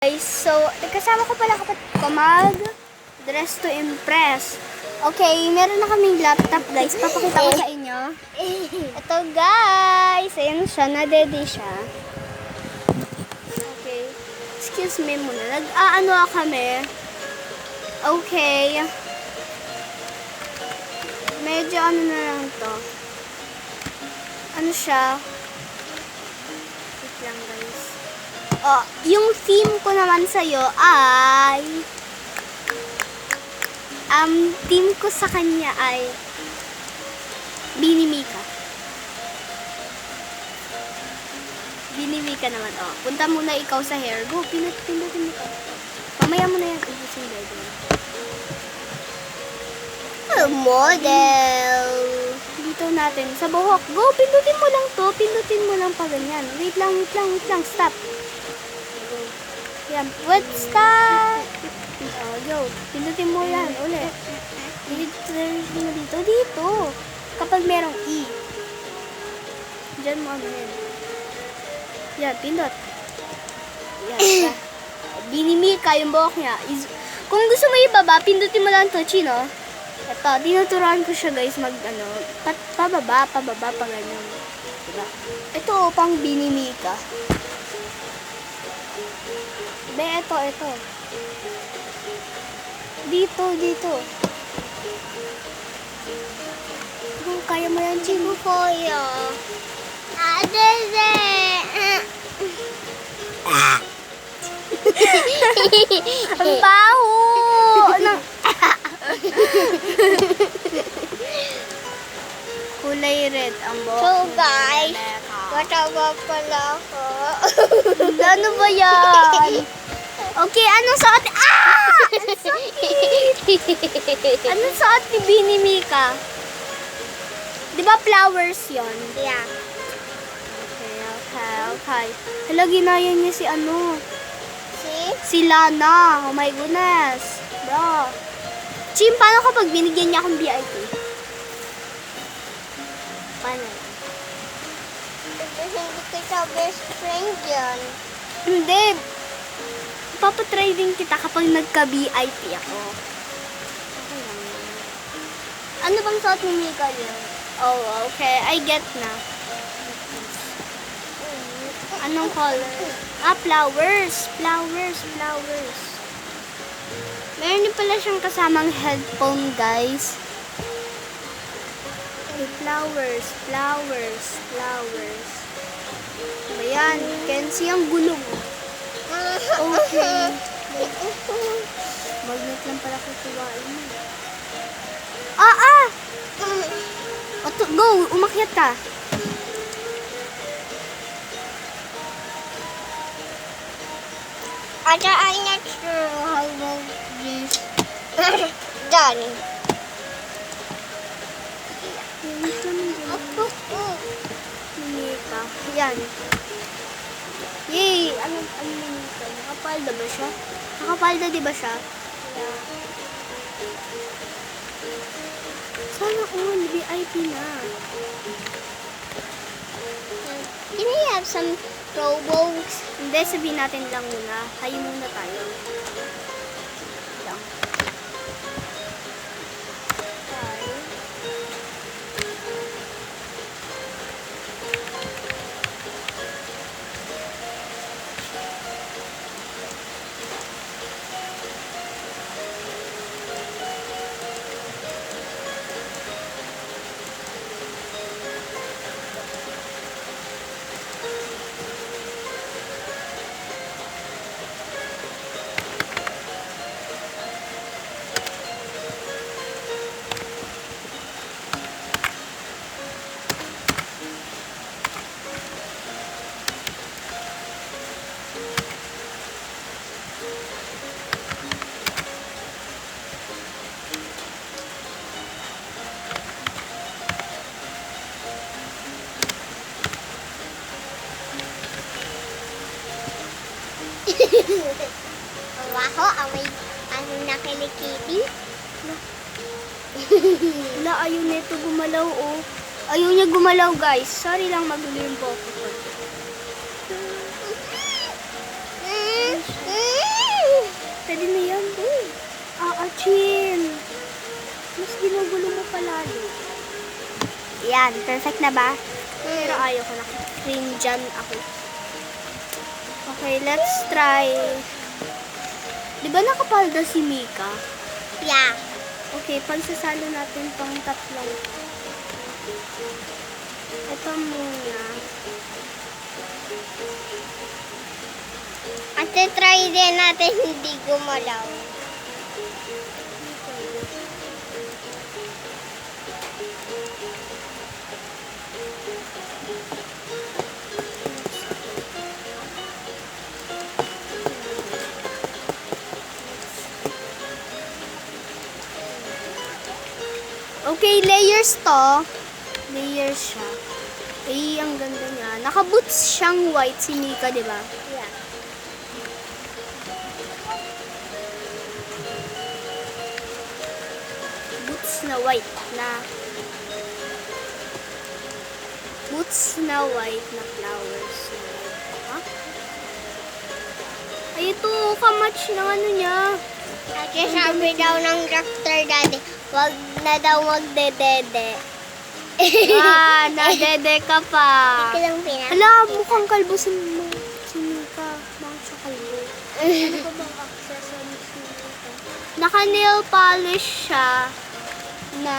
Guys, so, kasama ko pala kapatid ko dress to impress. Okay, meron na kaming laptop guys. Papakita ko sa inyo. Ito guys. Ayan siya. Na-ready siya. Okay. Excuse me muna. Nag-aano kami. Okay. Medyo ano na lang to. Ano siya? Wait lang guys. Oh, yung theme ko naman sa'yo ay theme ko sa kanya ay Binimika. Binimika naman, oh. Punta muna ikaw sa hair. Go, pindutin mo ka. Mamaya mo na yan. Ubusin model. Dito natin. Sa buhok. Go, pindutin mo lang to. Pindutin mo lang pa ganyan. Wait lang. Stop. Yan. Wait, stop. Go. Pindutin mo yan. Ulit. Dito. Kapag merong E. Diyan mo ano yan. Yan, pindot. Yan. Binimika yung buhok niya. Kung gusto mo ibaba, pindutin mo lang to, Chino. Ito, tinuturuan ko siya guys pababa, pa ganyan. Diba? Ito, pang Binimika. Ito. Dito. Kung kaya mo yan, Chino. Kaya. Ang baho! Kulay red ang buhok. So guys, mataba pala ako. Ano ba yan? Okay, anong suot? Anong suot? Anong suot ni Binimika? Di ba flowers yon? Yeah. Okay. Hala, ginaya niya si ano? See? Si Lana. Oh my goodness. Bro. Chim, paano kapag binigyan niya akong VIP? Paano? Hindi kita best friend yan. Hindi. Papatry din kita kapag nagka-VIP ako. Okay lang. Ano bang suot ni Mika yun? Oh, okay. I get na. Anong color? Flowers. Meron din pala siyang kasamang headphone, guys. Okay, flowers. Ayan, Kenzie, ang gulong. Okay. Magnet lang pala kutuwain mo. Go, umakyat ka. I'm not sure how about this. Done. Mimika. Yan. Yay! Ano Mimika? Nakapalda ba siya? Nakapalda di ba siya? Yeah. Sana all VIP na. Can I have some Robux? Hindi, sabihin natin lang muna. Hayo muna tayo. Lang. Okay. Wow, may ano nakilikiti. Wala, ayaw nito gumalaw, oh. Ayaw niya gumalaw, guys. Sorry lang, magulo yung buhok ko. Yan, perfect na ba? Pero ayaw ko na. Cream dyan ako. Okay, let's try. Di ba nakapalda si Mika? Yeah. Okay, pagsasalo natin pang tatlong. Ito muna. At try din natin hindi gumalaw. Okay, layers to. Layers siya. Ay, ang ganda niya. Naka-boots siyang white si Mika, di ba? Yeah. Boots na white na flowers. Ha? Ay, ito, kamatch ng ano niya. At sabi daw ng doctor daddy, wag na daw magdedede. Nadede ka pa. Ito lang pinaka. Hala, mukhang kalbo si Mika. Bakit siya kalbo? Ano ba bang accessories ni Mika? Naka-nail polish siya na